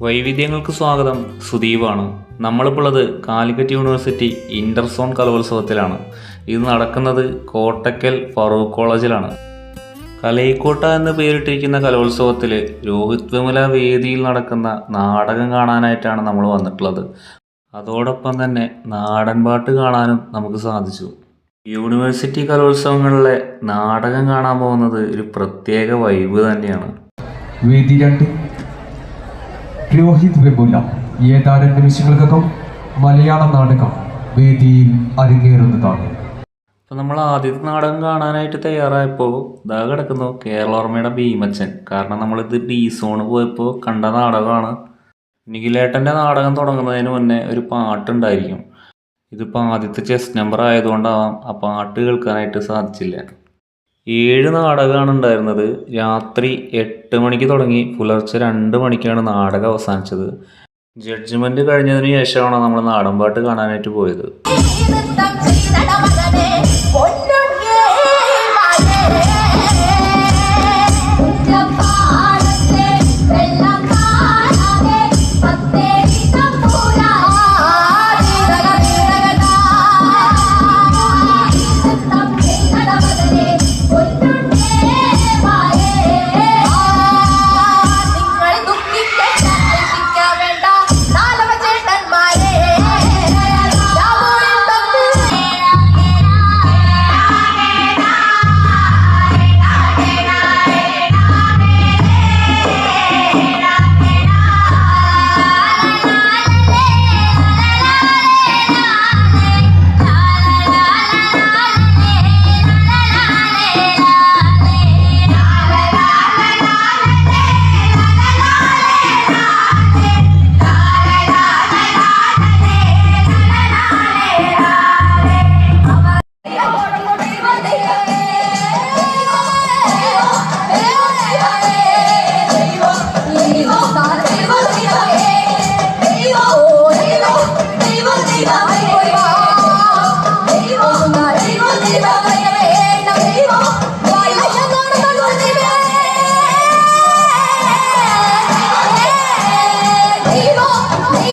വൈവിധ്യങ്ങൾക്ക് സ്വാഗതം. സുദീപാണ്. നമ്മളിപ്പോൾ ഉള്ളത് കാലിക്കറ്റ് യൂണിവേഴ്സിറ്റി ഇന്റർസോൺ കലോത്സവത്തിലാണ്. ഇത് നടക്കുന്നത് കോട്ടക്കൽ ഫറൂഖ് കോളേജിലാണ്. കലൈക്കോട്ട എന്ന് പേരിട്ടിരിക്കുന്ന കലോത്സവത്തിൽ രോഹിത് വിമല വേദിയിൽ നടക്കുന്ന നാടകം കാണാനായിട്ടാണ് നമ്മൾ വന്നിട്ടുള്ളത്. അതോടൊപ്പം തന്നെ നാടൻ പാട്ട് കാണാനും നമുക്ക് സാധിച്ചു. യൂണിവേഴ്സിറ്റി കലോത്സവങ്ങളിലെ നാടകം കാണാൻ പോകുന്നത് ഒരു പ്രത്യേക വൈബ് തന്നെയാണ്. വേദി 2 രോഹിത് വെമുല ഏതാനും നിമിഷങ്ങൾക്കകം മലയാള നാടകം വേദിയിൽ അരങ്ങേറുന്നതാണ്. അപ്പോൾ നമ്മൾ ആദ്യത്തെ നാടകം കാണാനായിട്ട് തയ്യാറായപ്പോൾ ഇതാ കിടക്കുന്നു കേരളോർമ്മയുടെ ഭീമച്ചൻ. കാരണം നമ്മളിത് സോണ് പോയപ്പോൾ കണ്ട നാടകമാണ്. നിഖിലേട്ടൻ്റെ നാടകം തുടങ്ങുന്നതിന് മുന്നേ ഒരു പാട്ടുണ്ടായിരിക്കും. ഇതിപ്പോൾ ആദ്യത്തെ ചെസ് നമ്പർ ആയതുകൊണ്ടാവാം ആ പാട്ട് കേൾക്കാനായിട്ട് സാധിച്ചില്ല. 7 നാടകമാണ് ഉണ്ടായിരുന്നത്. രാത്രി 8 മണിക്ക് തുടങ്ങി പുലർച്ചെ 2 മണിക്കാണ് നാടകം അവസാനിച്ചത്. ജഡ്ജ്മെന്റ് കഴിഞ്ഞതിന് ശേഷമാണ് നമ്മൾ നാടൻപാട്ട് കാണാനായിട്ട് പോയത്.